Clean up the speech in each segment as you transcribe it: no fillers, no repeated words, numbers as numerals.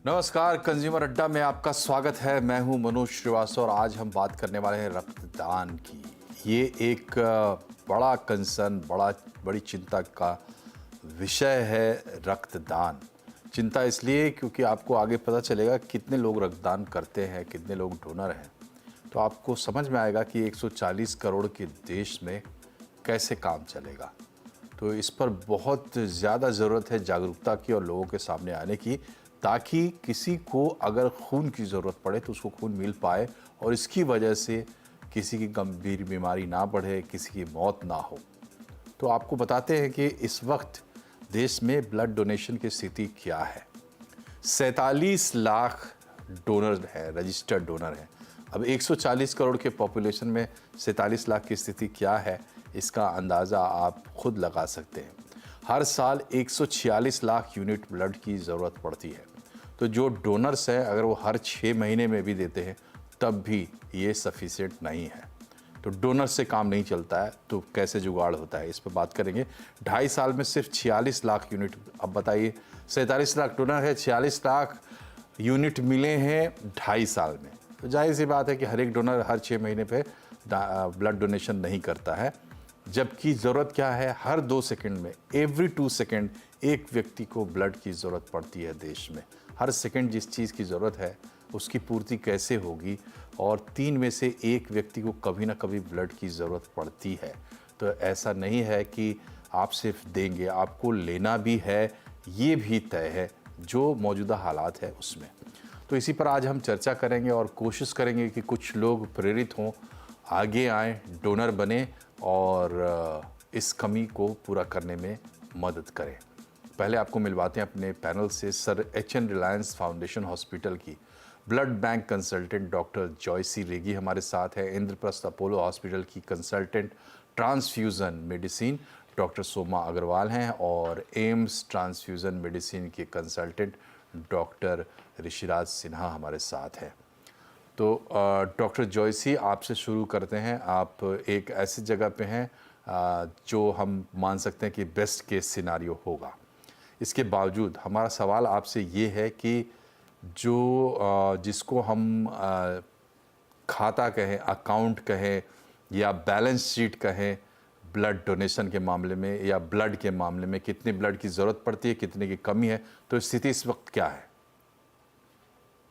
नमस्कार, कंज्यूमर अड्डा में आपका स्वागत है। मैं हूं मनोज श्रीवास्तव और आज हम बात करने वाले हैं रक्तदान की। ये एक बड़ा कंसर्न, बड़ी चिंता का विषय है रक्तदान। चिंता इसलिए क्योंकि आपको आगे पता चलेगा कितने लोग रक्तदान करते हैं, कितने लोग डोनर हैं, तो आपको समझ में आएगा कि 140 करोड़ के देश में कैसे काम चलेगा। तो इस पर बहुत ज़्यादा ज़रूरत है जागरूकता की और लोगों के सामने आने की, ताकि किसी को अगर खून की ज़रूरत पड़े तो उसको खून मिल पाए और इसकी वजह से किसी की गंभीर बीमारी ना बढ़े, किसी की मौत ना हो। तो आपको बताते हैं कि इस वक्त देश में ब्लड डोनेशन की स्थिति क्या है। 47 लाख डोनर हैं, रजिस्टर्ड डोनर हैं। अब 140 करोड़ के पॉपुलेशन में 47 लाख की स्थिति क्या है, इसका अंदाज़ा आप खुद लगा सकते हैं। हर साल 146 लाख यूनिट ब्लड की ज़रूरत पड़ती है। तो जो डोनर्स हैं, अगर वो हर 6 महीने में भी देते हैं तब भी ये सफिशिएंट नहीं है। तो डोनर से काम नहीं चलता है, तो कैसे जुगाड़ होता है, इस पर बात करेंगे। 2.5 साल में सिर्फ 46 लाख यूनिट। अब बताइए, 47 लाख डोनर है, 46 लाख यूनिट मिले हैं 2.5 साल में। तो जाहिर सी बात है कि हर एक डोनर हर 6 महीने पे ब्लड डोनेशन नहीं करता है। जबकि ज़रूरत क्या है, हर 2 सेकंड में, एवरी 2 सेकंड एक व्यक्ति को ब्लड की ज़रूरत पड़ती है देश में। हर सेकंड जिस चीज़ की ज़रूरत है उसकी पूर्ति कैसे होगी, और 3 में से 1 व्यक्ति को कभी ना कभी ब्लड की ज़रूरत पड़ती है। तो ऐसा नहीं है कि आप सिर्फ देंगे, आपको लेना भी है, ये भी तय है जो मौजूदा हालात है उसमें। तो इसी पर आज हम चर्चा करेंगे और कोशिश करेंगे कि कुछ लोग प्रेरित हों, आगे आएँ, डोनर बने और इस कमी को पूरा करने में मदद करें। पहले आपको मिलवाते हैं अपने पैनल से sir H N. Reliance foundation hospital की blood bank consultant doctor Joycy Regi हमारे साथ है। इंद्रप्रस्थ अपोलो हॉस्पिटल की consultant transfusion medicine doctor Soma Agarwal हैं और एम्स ट्रांसफ्यूज़न मेडिसिन के कंसल्टेंट डॉक्टर ऋषिराज सिन्हा हमारे साथ हैं। तो डॉक्टर जॉयसी, आपसे शुरू करते हैं। आप एक ऐसी जगह पे हैं जो हम मान सकते हैं कि बेस्ट केस सिनारियो होगा। इसके बावजूद हमारा सवाल आपसे ये है कि जो जिसको हम खाता कहें, अकाउंट कहें या बैलेंस शीट कहें, ब्लड डोनेशन के मामले में या ब्लड के मामले में कितने ब्लड की ज़रूरत पड़ती है, कितने की कमी है, तो स्थिति इस वक्त क्या है?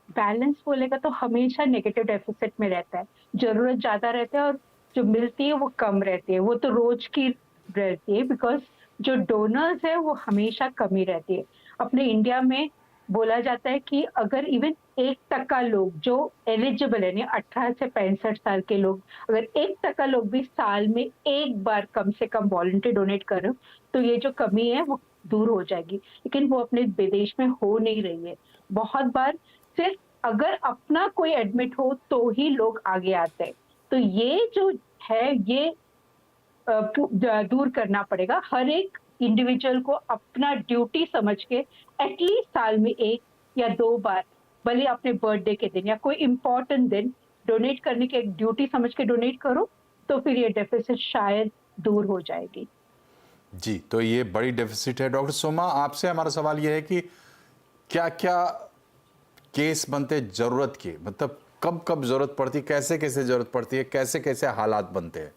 बैलेंस बोलेगा तो हमेशा नेगेटिव डेफिसिट में रहता है। ज़रूरत ज़्यादा रहता है और जो मिलती है वो कम रहती है। वो तो रोज़ की रहती है बिकॉज़ जो डोनर्स हैं वो हमेशा कमी रहती है। अपने इंडिया में बोला जाता है कि अगर इवन 1% लोग जो एलिजिबल है, यानी 18 से 65 साल के लोग, अगर 1% लोग भी साल में 1 बार कम से कम वॉलंटरी डोनेट कर रहे हो, तो ये जो कमी है वो दूर हो जाएगी। लेकिन वो अपने विदेश में हो नहीं रही है। बहुत बार सिर्फ अगर अपना कोई एडमिट हो तो ही लोग आगे आते हैं। तो ये जो है ये दूर करना पड़ेगा। हर एक इंडिविजुअल को अपना ड्यूटी समझ के एटलीस्ट साल में 1 या 2 बार, भले अपने बर्थडे के दिन या कोई इम्पोर्टेंट दिन, डोनेट करने की एक ड्यूटी समझ के डोनेट करो, तो फिर ये डेफिसिट शायद दूर हो जाएगी। जी, तो ये बड़ी डेफिसिट है। डॉक्टर सोमा, आपसे हमारा सवाल ये है कि क्या-क्या केस बनते हैं ज़रूरत के, मतलब कब-कब ज़रूरत पड़ती है, कैसे-कैसे ज़रूरत पड़ती है, कैसे-कैसे हालात बनते हैं?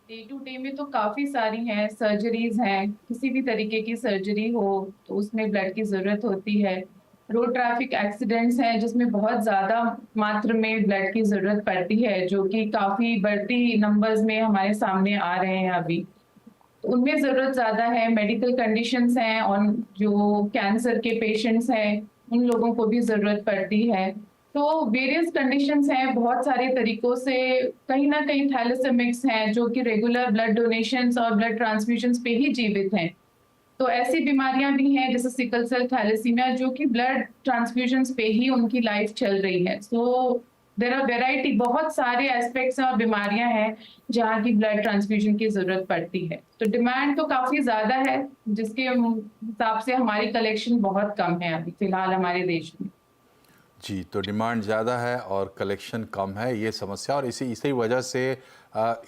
डे टू डे में तो काफी सारी हैं, सर्जरीज हैं, किसी भी तरीके की सर्जरी हो तो उसमें ब्लड की जरूरत होती है। रोड ट्रैफिक एक्सीडेंट्स हैं जिसमें बहुत ज्यादा मात्रा में ब्लड की जरूरत पड़ती है, जो कि काफी बढ़ती नंबर्स में हमारे सामने आ रहे हैं अभी। तो उनमें ज़रूरत ज़्यादा है। मेडिकल कंडीशंस हैं और जो कैंसर के पेशेंट्स हैं, उन लोगों को भी ज़रूरत पड़ती है। तो वेरियस कंडीशंस हैं, बहुत सारे तरीकों से। कहीं न कहीं थैलेसेमिक्स हैं, जो कि रेगुलर ब्लड डोनेशंस और ब्लड ट्रांसफ्यूजन्स पे ही जीवित हैं। तो ऐसी बीमारियां भी हैं जैसे सिकल सेल थैलेसीमिया, जो कि ब्लड ट्रांसफ्यूजन्स पे ही उनकी लाइफ चल रही है। सो देयर आर वैरायटी, बहुत सारे एस्पेक्ट्स और बीमारियां हैं जहाँ की ब्लड ट्रांसफ्यूजन की जरूरत पड़ती है। तो डिमांड तो काफी ज्यादा है, जिसके हिसाब से हमारी कलेक्शन बहुत कम है अभी फिलहाल हमारे देश में। जी, तो डिमांड ज़्यादा है और कलेक्शन कम है, ये समस्या, और इसी इसी वजह से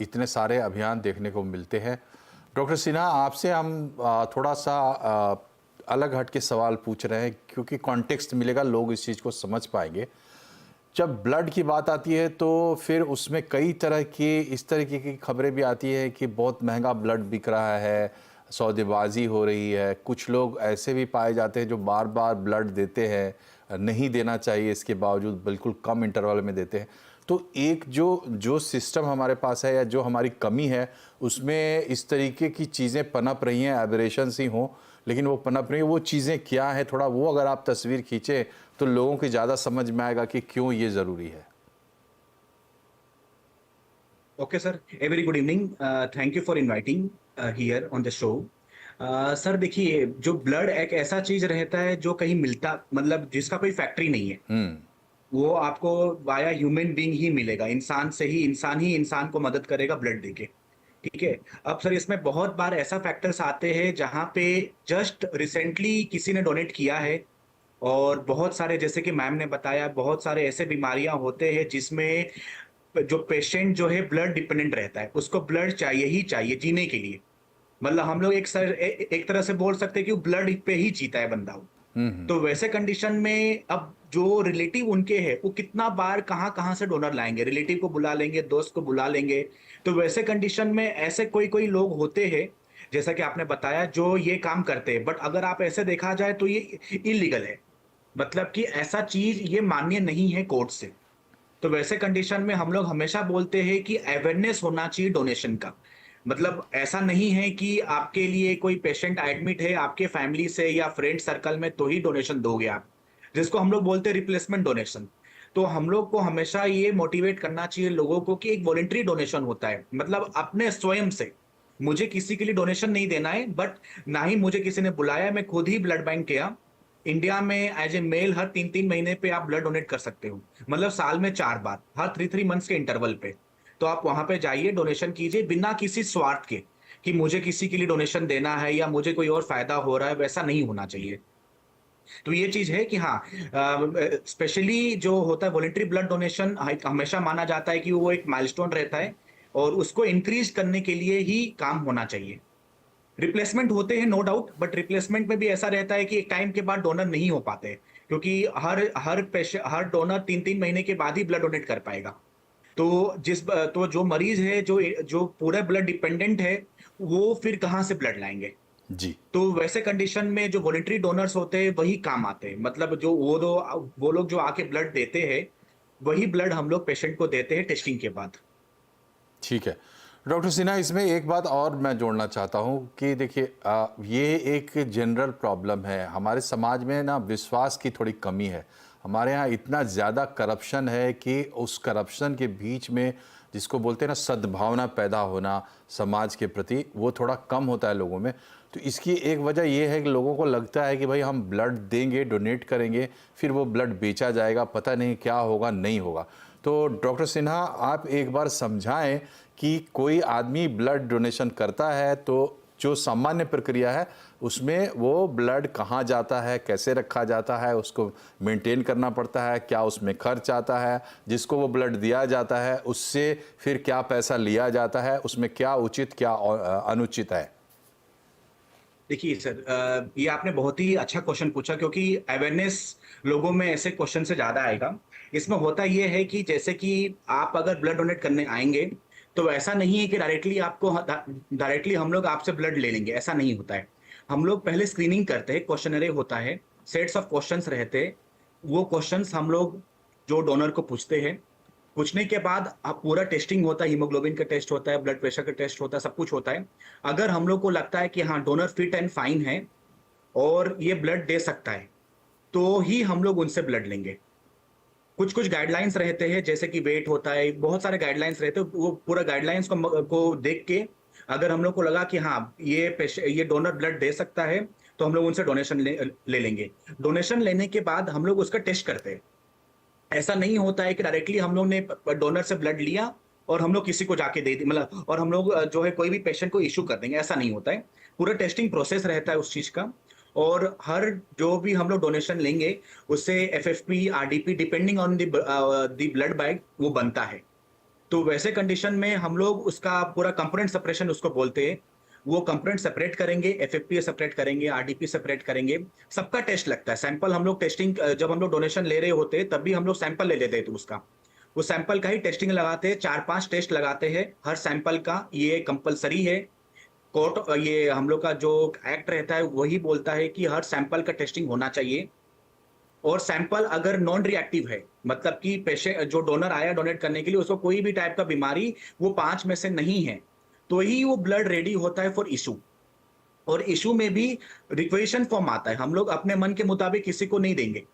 इतने सारे अभियान देखने को मिलते हैं। डॉक्टर सिन्हा, आपसे हम थोड़ा सा अलग हट के सवाल पूछ रहे हैं, क्योंकि कॉन्टेक्स्ट मिलेगा, लोग इस चीज़ को समझ पाएंगे। जब ब्लड की बात आती है तो फिर उसमें कई तरह की इस तरीके की खबरें भी आती है कि बहुत महंगा ब्लड बिक रहा है, सौदेबाजी हो रही है। कुछ लोग ऐसे भी पाए जाते हैं जो बार बार ब्लड देते हैं, नहीं देना चाहिए इसके बावजूद बिल्कुल कम इंटरवल में देते हैं। तो एक जो जो सिस्टम हमारे पास है या जो हमारी कमी है, उसमें इस तरीके की चीज़ें पनप रही हैं, एबरेशंस ही हों, लेकिन वो पनप रही हैं। वो चीज़ें क्या हैं, थोड़ा वो अगर आप तस्वीर खींचें तो लोगों को ज़्यादा समझ में आएगा कि क्यों ये ज़रूरी है। Okay, sir. A very good evening. Thank you for inviting here on the show. Sir देखिए, जो ब्लड एक ऐसा चीज रहता है जो कहीं मिलता, मतलब जिसका कोई फैक्ट्री नहीं है। वो आपको वाया ह्यूमन बीइंग ही मिलेगा, इंसान से ही इंसान को मदद करेगा ब्लड देके। ठीक है। अब सर इसमें बहुत बार ऐसा फैक्टर्स आते हैं जहाँ पे जस्ट रिसेंटली किसी ने डोनेट किया है, और बहुत सारे, जैसे कि मैम ने बताया, बहुत सारे ऐसे बीमारियां होते हैं जिसमें जो पेशेंट जो है ब्लड डिपेंडेंट रहता है, उसको ब्लड चाहिए ही चाहिए जीने के लिए। मतलब हम लोग एक तरह से बोल सकते हैं कि ब्लड पे ही जीता है बंदा वो। तो वैसे कंडीशन में अब जो रिलेटिव उनके हैं वो कितना बार कहाँ से डोनर लाएंगे, रिलेटिव को बुला लेंगे, दोस्त को बुला लेंगे। तो वैसे कंडीशन में ऐसे कोई लोग होते हैं, जैसा कि आपने बताया, जो ये काम करते हैं। बट अगर आप ऐसे देखा जाए तो ये इलीगल है, मतलब कि ऐसा चीज ये मान्य नहीं है कोर्ट से। तो वैसे कंडीशन में हम लोग हमेशा बोलते हैं कि अवेयरनेस होना चाहिए डोनेशन का। मतलब ऐसा नहीं है कि आपके लिए कोई पेशेंट एडमिट है आपके फैमिली से या फ्रेंड सर्कल में तो ही डोनेशन दोगे आप, जिसको हम लोग बोलते हैं रिप्लेसमेंट डोनेशन। तो हम लोग को हमेशा ये मोटिवेट करना चाहिए लोगों को कि एक वॉलंटरी डोनेशन होता है, मतलब अपने स्वयं से। मुझे किसी के लिए डोनेशन नहीं देना है, बट ना ही मुझे किसी ने बुलाया, मैं खुद ही ब्लड बैंक गया। इंडिया में एज ए मेल हर 3-3 महीने पे आप ब्लड डोनेट कर सकते हो, मतलब साल में 4 बार, हर 3-3 मंथ्स के इंटरवल पे। तो आप वहां पे जाइए, डोनेशन कीजिए बिना किसी स्वार्थ के कि मुझे किसी के लिए डोनेशन देना है या मुझे कोई और फायदा हो रहा है, वैसा नहीं होना चाहिए। तो ये चीज है कि हाँ, स्पेशली जो होता है वॉलंटरी ब्लड डोनेशन, हमेशा माना जाता है कि वो एक माइलस्टोन रहता है और उसको इंक्रीज करने के लिए ही काम होना चाहिए। रिप्लेसमेंट होते हैं नो डाउट, बट रिप्लेसमेंट में भी ऐसा रहता है कि एक टाइम के बाद डोनर नहीं हो पाते, क्योंकि हर डोनर 3-3 महीने के बाद ही ब्लड डोनेट कर पाएगा। तो जो मरीज है, जो पूरा ब्लड डिपेंडेंट है, वो फिर कहाँ से ब्लड लाएंगे जी। तो वैसे कंडीशन में जो वॉलंटरी डोनर्स होते हैं वही काम आते हैं। मतलब जो वो लोग जो आके ब्लड देते हैं, वही ब्लड हम लोग पेशेंट को देते हैं टेस्टिंग के बाद। ठीक है डॉक्टर सिन्हा, इसमें एक बात और मैं जोड़ना चाहता हूँ कि देखिए, ये एक जनरल प्रॉब्लम है हमारे समाज में ना, विश्वास की थोड़ी कमी है। हमारे यहाँ इतना ज़्यादा करप्शन है कि उस करप्शन के बीच में जिसको बोलते हैं ना सद्भावना पैदा होना समाज के प्रति, वो थोड़ा कम होता है लोगों में। तो इसकी एक वजह ये है कि लोगों को लगता है कि भाई हम ब्लड देंगे, डोनेट करेंगे, फिर वो ब्लड बेचा जाएगा, पता नहीं क्या होगा, नहीं होगा। तो डॉक्टर सिन्हा, आप एक बार समझाएं कि कोई आदमी ब्लड डोनेशन करता है तो जो सामान्य प्रक्रिया है उसमें वो ब्लड कहाँ जाता है, कैसे रखा जाता है, उसको मेंटेन करना पड़ता है, क्या उसमें खर्च आता है, जिसको वो ब्लड दिया जाता है उससे फिर क्या पैसा लिया जाता है, उसमें क्या उचित क्या अनुचित है। देखिए सर, ये आपने बहुत ही अच्छा क्वेश्चन पूछा, क्योंकि अवेयरनेस लोगों में ऐसे क्वेश्चन से ज्यादा आएगा। इसमें होता ये है कि जैसे कि आप अगर ब्लड डोनेट करने आएंगे तो ऐसा नहीं है कि डायरेक्टली हम लोग आपसे ब्लड ले लेंगे, ऐसा नहीं होता है। हम लोग पहले स्क्रीनिंग करते हैं, क्वेश्चनरी होता है, सेट्स ऑफ क्वेश्चंस रहते हैं। वो क्वेश्चंस हम लोग जो डोनर को पूछते हैं, पूछने के बाद अब पूरा टेस्टिंग होता है, हीमोग्लोबिन का टेस्ट होता है, ब्लड प्रेशर का टेस्ट होता है, सब कुछ होता है। अगर हम लोग को लगता है कि हाँ डोनर फिट एंड फाइन है और ये ब्लड दे सकता है, तो ही हम लोग उनसे ब्लड लेंगे। कुछ गाइडलाइंस रहते हैं, जैसे कि वेट होता है, बहुत सारे गाइडलाइंस रहते हैं। वो पूरा गाइडलाइंस को देख के अगर हम लोग को लगा कि हाँ ये डोनर ब्लड दे सकता है, तो हम लोग उनसे डोनेशन ले लेंगे। डोनेशन लेने के बाद हम लोग उसका टेस्ट करते हैं। ऐसा नहीं होता है कि डायरेक्टली हम लोग ने डोनर से ब्लड लिया और हम लोग किसी को जाके दे दी, मतलब और हम लोग जो है कोई भी पेशेंट को इश्यू कर देंगे, ऐसा नहीं होता है। पूरा टेस्टिंग प्रोसेस रहता है उस चीज का, और हर जो भी हम लोग डोनेशन लेंगे उससे FFP, RDP, depending on the blood bank वो बनता है। तो वैसे कंडीशन में हम लोग उसका पूरा कंपोनेंट सेपरेशन उसको बोलते हैं, वो कंपोनेंट सेपरेट करेंगे, एफएफपीए सेपरेट करेंगे, आरडीपी सेपरेट करेंगे, सबका टेस्ट लगता है। सैंपल हम लोग टेस्टिंग जब हम लोग डोनेशन ले रहे होते हैं तब भी हम लोग सैंपल ले लेते थे उसका, वो सैंपल का ही टेस्टिंग लगाते हैं, 4-5 टेस्ट लगाते हैं हर सैंपल का, ये कंपलसरी है। कोर्ट ये हम लोग का जो एक्ट रहता है वही बोलता है कि हर सैंपल का टेस्टिंग होना चाहिए। और सैंपल अगर नॉन रिएक्टिव है, मतलब कि पेशेंट जो डोनर आया डोनेट करने के लिए उसको कोई भी टाइप का बीमारी वो 5 में से नहीं है, तो ही वो ब्लड रेडी होता है फॉर इशू। और इशू में भी रिक्वेशन फॉर्म आता है, हम लोग अपने मन के मुताबिक किसी को नहीं देंगे।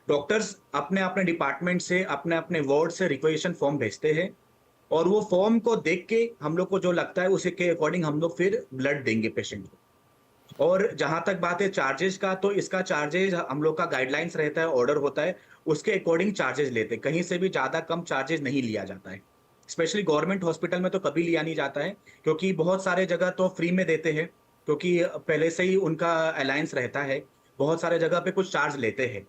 डॉक्टर्स अपने अपने डिपार्टमेंट से, अपने अपने वार्ड से रिक्वेशन फॉर्म भेजते हैं और वो फॉर्म को देख के हम लोग को जो लगता है उसी के अकॉर्डिंग हम लोग फिर ब्लड देंगे पेशेंट को। और जहां तक बात है चार्जेस का, तो इसका चार्जेस हम लोग का गाइडलाइंस रहता है, ऑर्डर होता है, उसके अकॉर्डिंग चार्जेस लेते हैं, कहीं से भी ज्यादा कम चार्जेस नहीं लिया जाता है। स्पेशली गवर्नमेंट हॉस्पिटल में तो कभी लिया नहीं जाता है, क्योंकि बहुत सारे जगह तो फ्री में देते हैं, क्योंकि पहले से ही उनका अलायंस रहता है। बहुत सारे जगह पे कुछ चार्ज लेते हैं,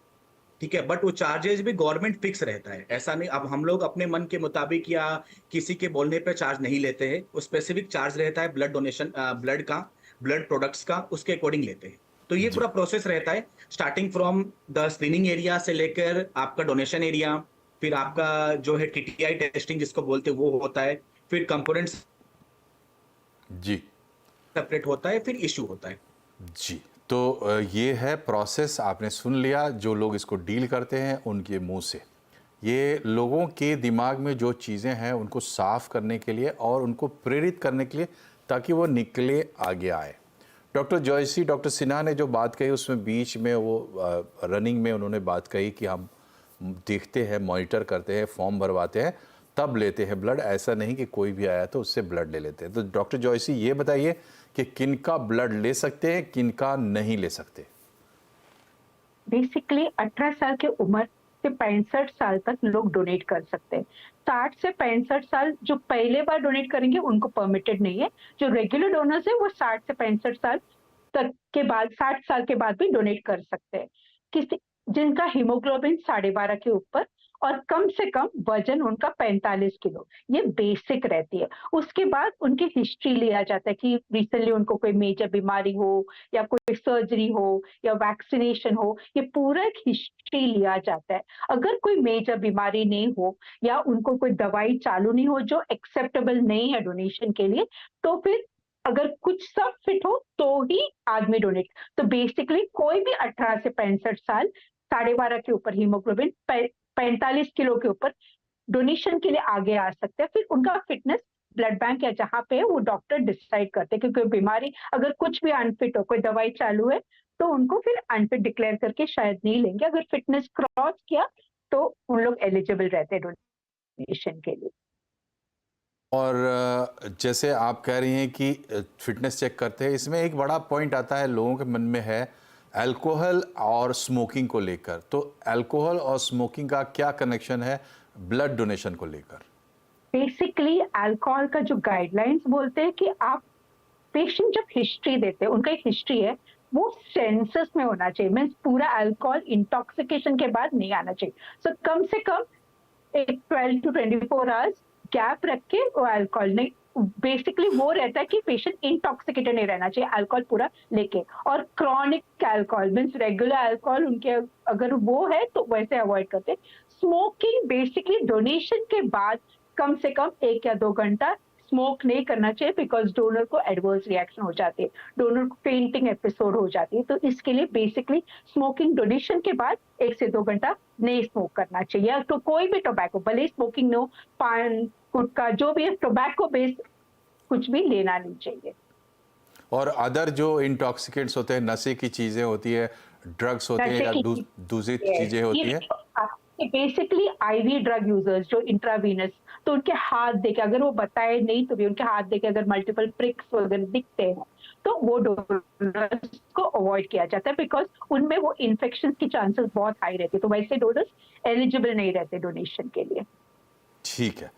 ठीक है, बट वो चार्जेस भी गवर्नमेंट फिक्स रहता है, ऐसा नहीं अब हम लोग अपने मन के मुताबिक या किसी के बोलने पे चार्ज नहीं लेते हैं। वो स्पेसिफिक चार्ज रहता है ब्लड डोनेशन, ब्लड का, ब्लड प्रोडक्ट्स का, उसके अकॉर्डिंग लेते हैं। तो ये जी पूरा प्रोसेस रहता है, starting from the screening area से लेकर आपका डोनेशन एरिया, फिर आपका जो है टीटीआई टेस्टिंग जिसको बोलते हैं वो होता है, फिर कंपोनेंट्स जी सेपरेट होता है, फिर इशू होता है। जी। तो ये है प्रोसेस, आपने सुन लिया, जो लोग इसको डील करते हैं उनके मुंह से। ये लोगों के दिमाग में जो चीज़ें हैं उनको साफ करने के लिए और उनको प्रेरित करने के लिए, ताकि वो निकले आगे आए। डॉक्टर जॉयसी, डॉक्टर सिन्हा ने जो बात कही उसमें बीच में वो रनिंग में उन्होंने बात कही कि हम देखते हैं, मॉनिटर करते हैं, फॉर्म भरवाते हैं, तब लेते हैं ब्लड। ऐसा नहीं कि कोई भी आया तो उससे ब्लड ले लेते हैं। तो डॉक्टर जॉयसी ये बताइए कि किनका ब्लड ले सकते हैं, किनका नहीं ले सकते। बेसिकली 18 साल की उम्र से 65 साल तक लोग डोनेट कर सकते हैं। 60 से 65 साल जो पहले बार डोनेट करेंगे उनको परमिटेड नहीं है। जो रेगुलर डोनर्स है वो 60 से 65 साल तक के बाद, 60 साल के बाद भी डोनेट कर सकते हैं। किसी जिनका हीमोग्लोबिन 12.5 के ऊपर और कम से कम वजन उनका 45 किलो, ये बेसिक रहती है। उसके बाद उनकी हिस्ट्री लिया जाता है कि रिसेंटली उनको कोई मेजर बीमारी हो या कोई सर्जरी हो या वैक्सीनेशन हो, ये पूरा एक हिस्ट्री लिया जाता है। अगर कोई मेजर बीमारी नहीं हो या उनको कोई दवाई चालू नहीं हो जो एक्सेप्टेबल नहीं है डोनेशन के लिए, तो फिर अगर कुछ सब फिट हो तो ही आदमी डोनेट। तो बेसिकली कोई भी 18 से 65 साल, 12.5 के ऊपर हीमोग्लोबिन, 45 किलो के ऊपर डोनेशन के लिए आगे आ सकते हैं। फिर उनका फिटनेस ब्लड बैंक या जहाँ पे है वो डॉक्टर डिसाइड करते हैं, क्योंकि बीमारी अगर कुछ भी अनफिट हो, कोई दवाई चालू है, तो उनको फिर अनफिट डिक्लेयर करके शायद नहीं लेंगे। अगर फिटनेस क्रॉस किया तो उन लोग एलिजिबल रहते हैं डोनेशन के लिए। और जैसे आप कह रही हैं कि फिटनेस चेक करते हैं, इसमें एक बड़ा पॉइंट आता है लोगों के मन में है अल्कोहल और स्मोकिंग को लेकर। तो अल्कोहल और स्मोकिंग का क्या कनेक्शन है ब्लड डोनेशन को लेकर? बेसिकली अल्कोहल का जो गाइडलाइंस बोलते हैं कि आप पेशेंट जब हिस्ट्री देते हैं, उनका एक हिस्ट्री है, वो सेंसस में होना चाहिए, मीन्स पूरा अल्कोहल इंटॉक्सिकेशन के बाद नहीं आना चाहिए। सो कम से कम एक 12 to 24 आवर्स गैप रख के वो अल्कोहल नहीं, बेसिकली वो रहता है कि पेशेंट इंटॉक्सिकेटेड नहीं रहना चाहिए अल्कोहल पूरा लेके। और chronic alcohol means regular alcohol उनके अगर वो है तो वैसे अवॉइड करते हैं। स्मोकिंग बेसिकली डोनेशन के बाद कम से कम 1 या 2 घंटा स्मोक नहीं करना चाहिए, बिकॉज डोनर को एडवर्स रिएक्शन हो जाती है, डोनर को फेंटिंग एपिसोड हो जाती है। तो इसके लिए बेसिकली स्मोकिंग डोनेशन के बाद 1 से 2 घंटा नहीं स्मोक करना चाहिए। तो कोई भी टोबैको, भले स्मोकिंग नो, पान, गुटखा, जो भी है टोबैको बेस्ड कुछ भी लेना नहीं चाहिए। और अदर जो इंटॉक्सिकेंट्स होते हैं, नशे की चीज़ें होती है, ड्रग्स होते हैं या दूसरी चीज़ें होती हैं? बेसिकली आईवी ड्रग यूजर्स जो इंट्रावीनस, तो उनके हाथ देके, अगर वो बताए नहीं तो भी उनके हाथ देके अगर मल्टीपल प्रिक्स वगैरह दिखते हैं तो वो डोनर्स को अवॉइड किया जाता है, बिकॉज उनमें वो इन्फेक्शन की चांसेस बहुत हाई रहते हैं। तो वैसे डोनर्स एलिजिबल नहीं रहते डोनेशन के लिए। ठीक है।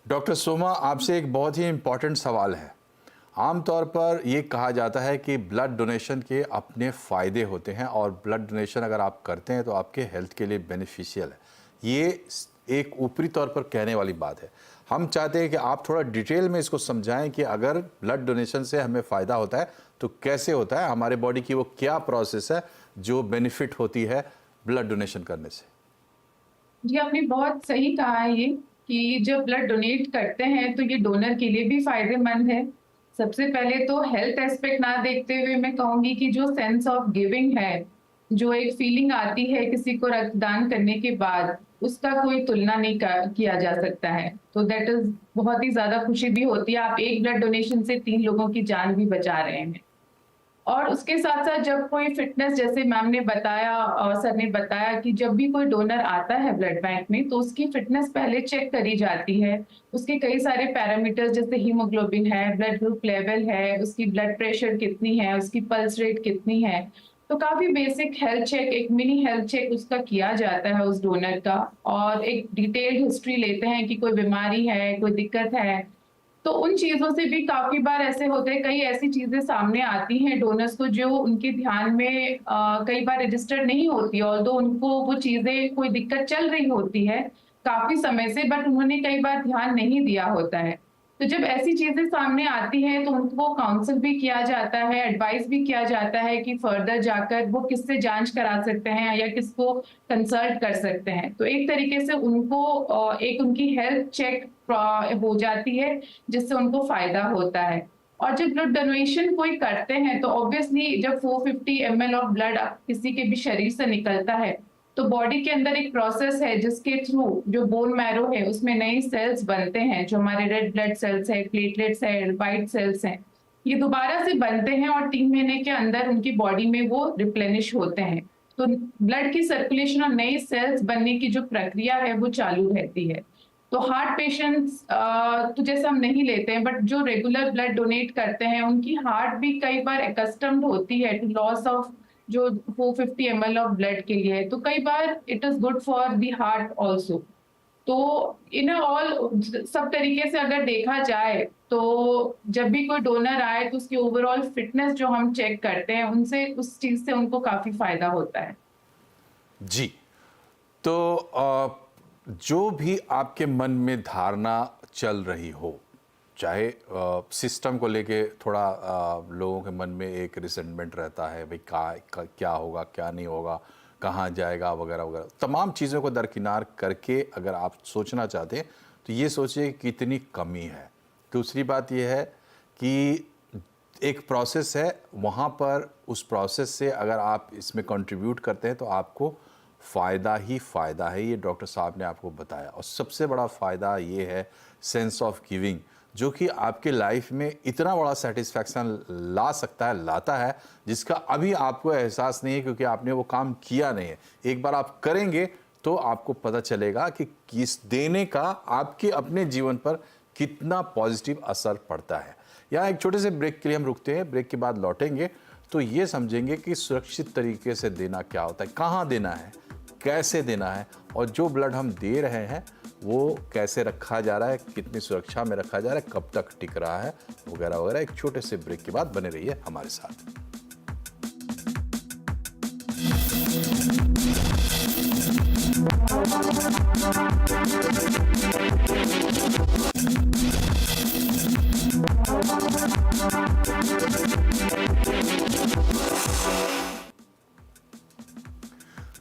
डॉक्टर सोमा, आपसे एक बहुत ही इम्पॉर्टेंट सवाल है। आमतौर पर ये कहा जाता है कि ब्लड डोनेशन के अपने फ़ायदे होते हैं और ब्लड डोनेशन अगर आप करते हैं तो आपके हेल्थ के लिए बेनिफिशियल है। ये एक ऊपरी तौर पर कहने वाली बात है। हम चाहते हैं कि आप थोड़ा डिटेल में इसको समझाएं कि अगर ब्लड डोनेशन से हमें फ़ायदा होता है तो कैसे होता है, हमारे बॉडी की वो क्या प्रोसेस है जो बेनिफिट होती है ब्लड डोनेशन करने से। जी, आपने बहुत सही कहा है ये कि जब ब्लड डोनेट करते हैं तो ये डोनर के लिए भी फायदेमंद है। सबसे पहले तो हेल्थ एस्पेक्ट ना देखते हुए मैं कहूँगी कि जो सेंस ऑफ गिविंग है, जो एक फीलिंग आती है किसी को रक्तदान करने के बाद, उसका कोई तुलना नहीं किया जा सकता है। तो दैट इज़ बहुत ही ज़्यादा खुशी भी होती है। आप एक ब्लड डोनेशन से 3 लोगों की जान भी बचा रहे हैं। और उसके साथ-साथ जब कोई फ़िटनेस, जैसे मैम ने बताया और सर ने बताया कि जब भी कोई डोनर आता है ब्लड बैंक में तो उसकी फ़िटनेस पहले चेक करी जाती है। उसके कई सारे पैरामीटर्स जैसे हीमोग्लोबिन है, ब्लड ग्रुप लेवल है, उसकी ब्लड प्रेशर कितनी है, उसकी पल्स रेट कितनी है। तो काफ़ी बेसिक हेल्थ चेक, एक मिनी हेल्थ चेक उसका किया जाता है उस डोनर का, और एक डिटेल्ड हिस्ट्री लेते हैं कि कोई बीमारी है, कोई दिक्कत है। तो उन चीज़ों से भी काफ़ी बार ऐसे होते हैं, कई ऐसी चीज़ें सामने आती हैं डोनर्स को जो उनके ध्यान में कई बार रजिस्टर्ड नहीं होती, ऑल्दो उनको वो चीज़ें, कोई दिक्कत चल रही होती है काफ़ी समय से, बट उन्होंने कई बार ध्यान नहीं दिया होता है। तो जब ऐसी चीज़ें सामने आती हैं तो उनको काउंसल भी किया जाता है, एडवाइस भी किया जाता है कि फर्दर जाकर वो किससे जाँच करा सकते हैं या किसको कंसल्ट कर सकते हैं। तो एक तरीके से उनको एक उनकी हेल्थ चेक हो जाती है जिससे उनको फ़ायदा होता है। और जब ब्लड डोनेशन कोई करते हैं तो ऑब्वियसली जब 450 ml ऑफ ब्लड किसी के भी शरीर से निकलता है तो बॉडी के अंदर एक प्रोसेस है जिसके थ्रू जो बोन मैरो है उसमें नए सेल्स बनते हैं, जो हमारे रेड ब्लड सेल्स है, प्लेटलेट्स है, व्हाइट सेल्स हैं। ये दोबारा से बनते हैं और 3 महीने के अंदर उनकी बॉडी में वो रिप्लेनिश होते हैं। तो ब्लड की सर्कुलेशन और नए सेल्स बनने की जो प्रक्रिया है वो चालू रहती है। तो हार्ट पेशेंट्स तो जैसे हम नहीं लेते हैं, बट जो रेगुलर ब्लड डोनेट करते हैं उनकी हार्ट भी कई बार अकस्टम्ड होती है टू लॉस ऑफ जो 450 ml ऑफ ब्लड के लिए, तो कई बार it is good for the heart also. तो इन ऑल सब तरीके से अगर देखा जाए तो जब भी कोई डोनर आए तो उसकी ओवरऑल फिटनेस जो हम चेक करते हैं उनसे, उस चीज से उनको काफी फायदा होता है। जी, तो जो भी आपके मन में धारणा चल रही हो, चाहे सिस्टम को लेके थोड़ा लोगों के मन में एक रिसेंटमेंट रहता है, भाई क्या होगा, क्या नहीं होगा, कहाँ जाएगा वगैरह वगैरह, तमाम चीज़ों को दरकिनार करके अगर आप सोचना चाहते हैं तो ये सोचिए कि कितनी कमी है। दूसरी बात ये है कि एक प्रोसेस है, वहाँ पर उस प्रोसेस से अगर आप इसमें कंट्रीब्यूट करते हैं तो आपको फ़ायदा ही फ़ायदा है, ये डॉक्टर साहब ने आपको बताया। और सबसे बड़ा फ़ायदा ये है सेंस ऑफ गिविंग, जो कि आपके लाइफ में इतना बड़ा सेटिस्फैक्शन ला सकता है, लाता है, जिसका अभी आपको एहसास नहीं है क्योंकि आपने वो काम किया नहीं है। एक बार आप करेंगे तो आपको पता चलेगा कि किस देने का आपके अपने जीवन पर कितना पॉजिटिव असर पड़ता है। यहाँ एक छोटे से ब्रेक के लिए हम रुकते हैं, ब्रेक के बाद लौटेंगे तो ये समझेंगे कि सुरक्षित तरीके से देना क्या होता है, कहाँ देना है, कैसे देना है, और जो ब्लड हम दे रहे हैं वो कैसे रखा जा रहा है, कितनी सुरक्षा में रखा जा रहा है, कब तक टिक रहा है, वगैरह वगैरह। एक छोटे से ब्रेक के बाद बने रहिए हमारे साथ।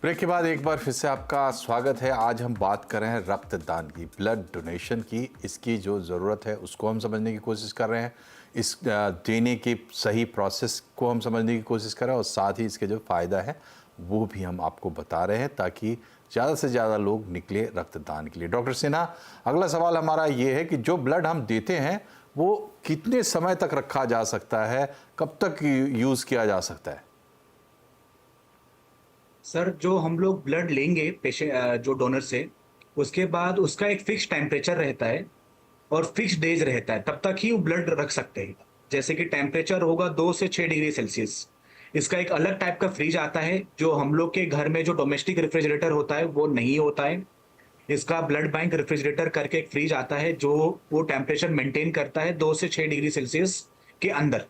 ब्रेक के बाद एक बार फिर से आपका स्वागत है। आज हम बात कर रहे हैं रक्तदान की, ब्लड डोनेशन की। इसकी जो ज़रूरत है उसको हम समझने की कोशिश कर रहे हैं, इस देने की सही प्रोसेस को हम समझने की कोशिश कर रहे हैं, और साथ ही इसके जो फ़ायदा है वो भी हम आपको बता रहे हैं ताकि ज़्यादा से ज़्यादा लोग निकले रक्तदान के लिए। डॉक्टर सिन्हा, अगला सवाल हमारा ये है कि जो ब्लड हम देते हैं वो कितने समय तक रखा जा सकता है, कब तक यूज़ किया जा सकता है? सर, जो हम लोग ब्लड लेंगे पेशेंट जो डोनर से, उसके बाद उसका एक फिक्स टेम्परेचर रहता है और फिक्स डेज रहता है, तब तक ही वो ब्लड रख सकते हैं। जैसे कि टेम्परेचर होगा 2 से 6 डिग्री सेल्सियस। इसका एक अलग टाइप का फ्रिज आता है जो हम लोग के घर में जो डोमेस्टिक रेफ्रिजरेटर होता है वो नहीं होता है। इसका ब्लड बैंक रेफ्रिजरेटर करके एक फ्रिज आता है जो वो टेम्परेचर मेंटेन करता है 2 से 6 डिग्री सेल्सियस के अंदर।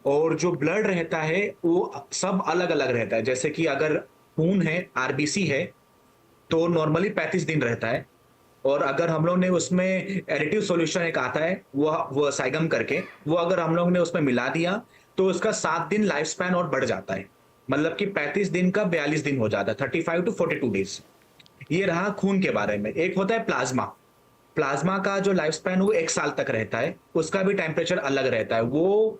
और जो ब्लड रहता है वो सब अलग अलग रहता है। जैसे कि अगर खून है, आरबीसी है, तो नॉर्मली 35 दिन रहता है। और अगर हम लोग ने उसमें एडिटिव सॉल्यूशन एक आता है वो साइगम करके, वो अगर हम लोग ने उसमें मिला दिया तो उसका 7 दिन लाइफ स्पैन और बढ़ जाता है। मतलब कि 35 दिन का 42 दिन हो जाता है, 35 टू 42 डेज। ये रहा खून के बारे में। एक होता है प्लाज्मा। प्लाज्मा का जो लाइफ स्पैन वो 1 साल तक रहता है, उसका भी टेम्परेचर अलग रहता है। वो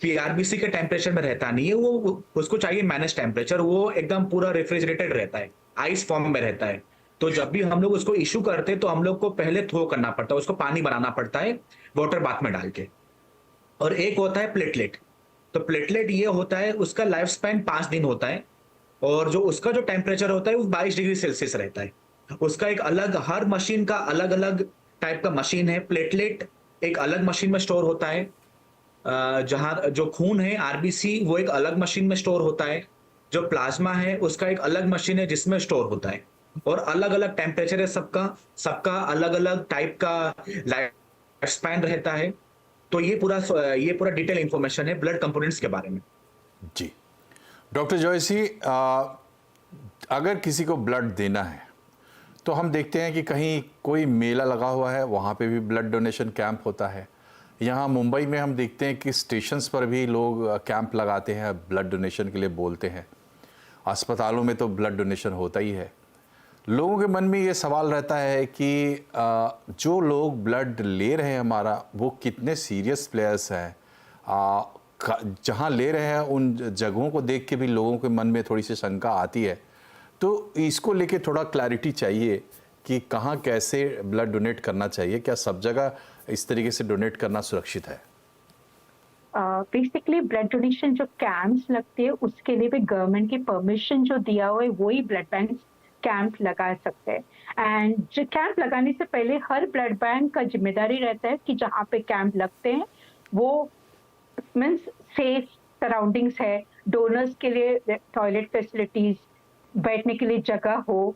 पीआरबीसी के टेम्परेचर में रहता नहीं है, वो उसको चाहिए मैनेज टेम्परेचर, वो एकदम पूरा रेफ्रिजरेटेड रहता है, आइस फॉर्म में रहता है। तो जब भी हम लोग उसको इशू करते हैं तो हम लोग को पहले थ्रो करना पड़ता है, उसको पानी बनाना पड़ता है वाटर बाथ में डाल के। और एक होता है प्लेटलेट। तो प्लेटलेट ये होता है, उसका लाइफ स्पैन 5 दिन होता है, और जो उसका जो टेम्परेचर होता है वो 22 डिग्री सेल्सियस रहता है। उसका एक अलग, हर मशीन का अलग अलग टाइप का मशीन है। प्लेटलेट एक अलग मशीन में स्टोर होता है, जहां जो खून है आरबीसी वो एक अलग मशीन में स्टोर होता है। जो प्लाज्मा है उसका एक अलग मशीन है जिसमें स्टोर होता है, और अलग अलग टेम्परेचर है सबका, सबका अलग अलग टाइप का लाइफ स्पैन रहता है। तो ये पूरा डिटेल इंफॉर्मेशन है ब्लड कंपोनेंट्स के बारे में। जी डॉक्टर जॉयसी, अगर किसी को ब्लड देना है तो हम देखते हैं कि कहीं कोई मेला लगा हुआ है, वहाँ पे भी ब्लड डोनेशन कैंप होता है। यहाँ मुंबई में हम देखते हैं कि स्टेशंस पर भी लोग कैंप लगाते हैं, ब्लड डोनेशन के लिए बोलते हैं। अस्पतालों में तो ब्लड डोनेशन होता ही है। लोगों के मन में ये सवाल रहता है कि जो लोग ब्लड ले रहे हैं हमारा, वो कितने सीरियस प्लेयर्स हैं। जहाँ ले रहे हैं उन जगहों को देख के भी लोगों के मन में थोड़ी सी शंका आती है। तो इसको लेके थोड़ा क्लैरिटी चाहिए कि कहाँ कैसे ब्लड डोनेट करना चाहिए, क्या सब जगह इस तरीके से डोनेट करना सुरक्षित है? बेसिकली ब्लड डोनेशन जो कैंप्स लगते हैं उसके लिए भी गवर्नमेंट की परमिशन जो दिया हुआ है वही ब्लड बैंक कैंप लगा सकते हैं। एंड जो कैंप लगाने से पहले हर ब्लड बैंक का जिम्मेदारी रहता है कि जहाँ पे कैंप लगते हैं वो मीन्स सेफ सराउंडिंग्स है, डोनर्स के लिए टॉयलेट फैसिलिटीज, बैठने के लिए जगह हो,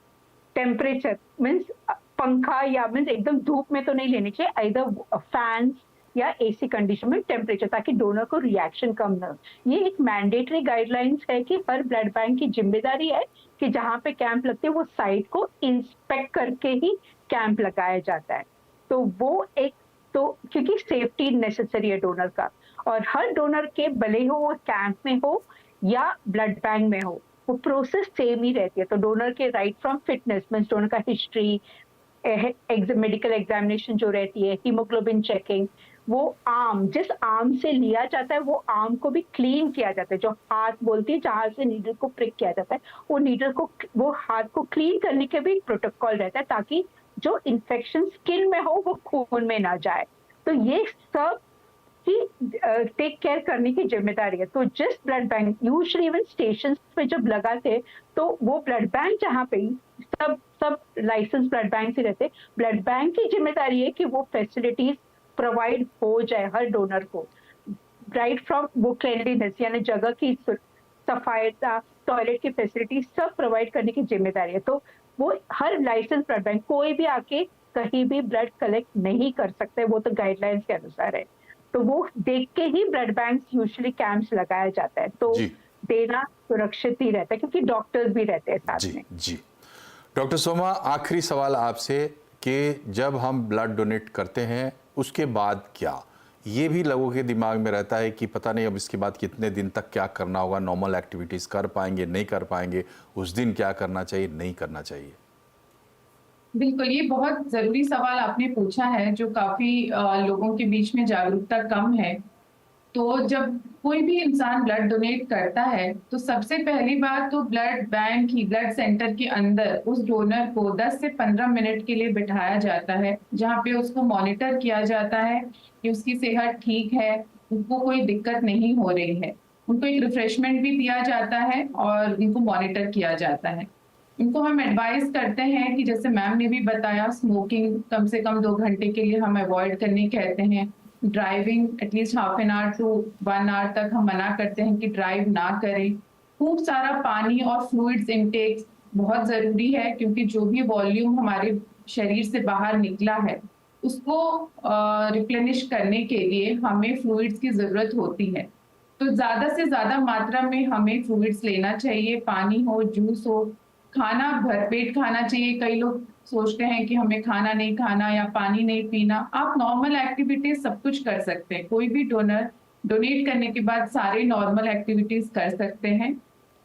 टेम्परेचर मीन्स पंखा या मीन्स एकदम धूप में तो नहीं लेनी चाहिए, इधर फैंस या एसी कंडीशन में टेम्परेचर, ताकि डोनर को रिएक्शन कम न हो। ये एक मैंडेटरी गाइडलाइंस है कि हर ब्लड बैंक की जिम्मेदारी है कि जहाँ पे कैंप लगते हैं वो साइट को इंस्पेक्ट करके ही कैंप लगाया जाता है। तो वो एक तो क्योंकि सेफ्टी नेसेसरी है डोनर का, और हर डोनर के भले हो वो कैंप में हो या ब्लड बैंक में हो, वो प्रोसेस सेम ही रहती है। तो डोनर के right from fitness means donor का हिस्ट्री, मेडिकल एग्जामिनेशन जो रहती है, हीमोग्लोबिन चेकिंग, वो आर्म जिस आर्म से लिया जाता है वो आर्म को भी क्लीन किया जाता है। जो हाथ बोलती है जहां से नीडल को प्रिक किया जाता है, वो नीडल को, वो हाथ को क्लीन करने के भी प्रोटोकॉल रहता है ताकि जो इन्फेक्शन स्किन में हो वो खून में ना जाए। तो ये सब की टेक केयर करने की जिम्मेदारी है। तो जिस blood bank usually even station पे जब लगाते तो वो ब्लड बैंक जहाँ पे सब लाइसेंस ब्लड बैंक से रहते, ब्लड बैंक की जिम्मेदारी है कि वो फैसिलिटीज प्रोवाइड हो जाए हर डोनर को, राइट फ्रॉम वो क्लीनलीनेस यानी जगह की सफाई, टॉयलेट की फैसिलिटी सब प्रोवाइड करने की जिम्मेदारी है। तो वो हर लाइसेंस ब्लड बैंक कोई भी आके कहीं भी ब्लड कलेक्ट नहीं कर सकते, वो तो गाइडलाइंस के अनुसार है। तो वो देख के ही ब्लड बैंक यूजुअली कैंप्स लगाया जाता है, तो देना सुरक्षित ही रहता है क्योंकि डॉक्टर्स भी रहते हैं साथ में। जी डॉक्टर सोमा, आखिरी सवाल आपसे कि जब हम ब्लड डोनेट करते हैं उसके बाद क्या, ये भी लोगों के दिमाग में रहता है कि पता नहीं अब इसके बाद कितने दिन तक क्या करना होगा, नॉर्मल एक्टिविटीज़ कर पाएंगे नहीं कर पाएंगे, उस दिन क्या करना चाहिए नहीं करना चाहिए? बिल्कुल, ये बहुत ज़रूरी सवाल आपने पूछा है जो काफ़ी लोगों के बीच में जागरूकता कम है। तो जब कोई भी इंसान ब्लड डोनेट करता है तो सबसे पहली बात तो ब्लड बैंक ही ब्लड सेंटर के अंदर उस डोनर को 10 से 15 मिनट के लिए बिठाया जाता है, जहाँ पे उसको मॉनिटर किया जाता है कि उसकी सेहत ठीक है, उनको कोई दिक्कत नहीं हो रही है। उनको एक रिफ्रेशमेंट भी दिया जाता है और उनको मॉनिटर किया जाता है। इनको हम एडवाइस करते हैं कि जैसे मैम ने भी बताया, स्मोकिंग कम से कम 2 घंटे के लिए हम अवॉइड करने कहते हैं। Driving at least half an hour to 1 hour तक हम मना करते हैं कि ड्राइव ना करें। खूब सारा पानी और फ्लूइड्स इनटेक बहुत ज़रूरी है क्योंकि जो भी वॉल्यूम हमारे शरीर से बाहर निकला है उसको रिप्लेनिश करने के लिए हमें फ्लूइड्स की ज़रूरत होती है। तो ज़्यादा से ज़्यादा मात्रा में हमें फ्लूइड्स लेना चाहिए, पानी हो, जूस हो, खाना भरपेट खाना चाहिए। कई लोग सोचते हैं कि हमें खाना नहीं खाना या पानी नहीं पीना, आप नॉर्मल एक्टिविटीज सब कुछ कर सकते हैं। कोई भी डोनर डोनेट करने के बाद सारे नॉर्मल एक्टिविटीज कर सकते हैं।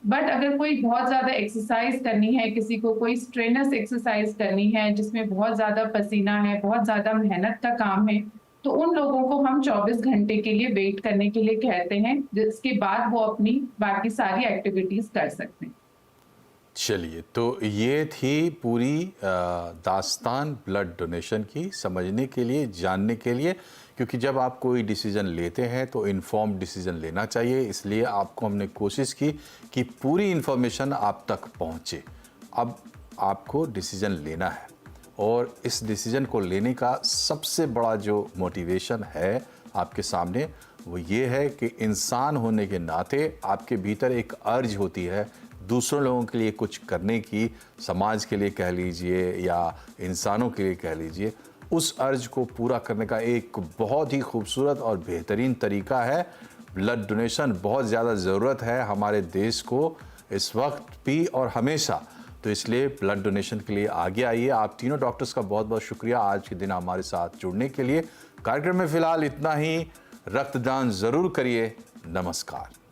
बट अगर कोई बहुत ज्यादा एक्सरसाइज करनी है, किसी को कोई स्ट्रेनस एक्सरसाइज करनी है जिसमें बहुत ज्यादा पसीना है, बहुत ज्यादा मेहनत का काम है, तो उन लोगों को हम 24 घंटे के लिए वेट करने के लिए कहते हैं, जिसके बाद वो अपनी बाकी सारी एक्टिविटीज कर सकते हैं। चलिए, तो ये थी पूरी दास्तान ब्लड डोनेशन की, समझने के लिए, जानने के लिए, क्योंकि जब आप कोई डिसीज़न लेते हैं तो इन्फॉर्म्ड डिसीज़न लेना चाहिए। इसलिए आपको हमने कोशिश की कि पूरी इन्फॉर्मेशन आप तक पहुँचे। अब आपको डिसीज़न लेना है और इस डिसीज़न को लेने का सबसे बड़ा जो मोटिवेशन है आपके सामने, वो ये है कि इंसान होने के नाते आपके भीतर एक अर्ज होती है दूसरों लोगों के लिए कुछ करने की, समाज के लिए कह लीजिए या इंसानों के लिए कह लीजिए। उस अर्ज को पूरा करने का एक बहुत ही खूबसूरत और बेहतरीन तरीका है ब्लड डोनेशन। बहुत ज़्यादा ज़रूरत है हमारे देश को इस वक्त भी और हमेशा, तो इसलिए ब्लड डोनेशन के लिए आगे आइए। आप तीनों डॉक्टर्स का बहुत बहुत शुक्रिया आज के दिन हमारे साथ जुड़ने के लिए। कार्यक्रम में फ़िलहाल इतना ही। रक्तदान ज़रूर करिए। नमस्कार।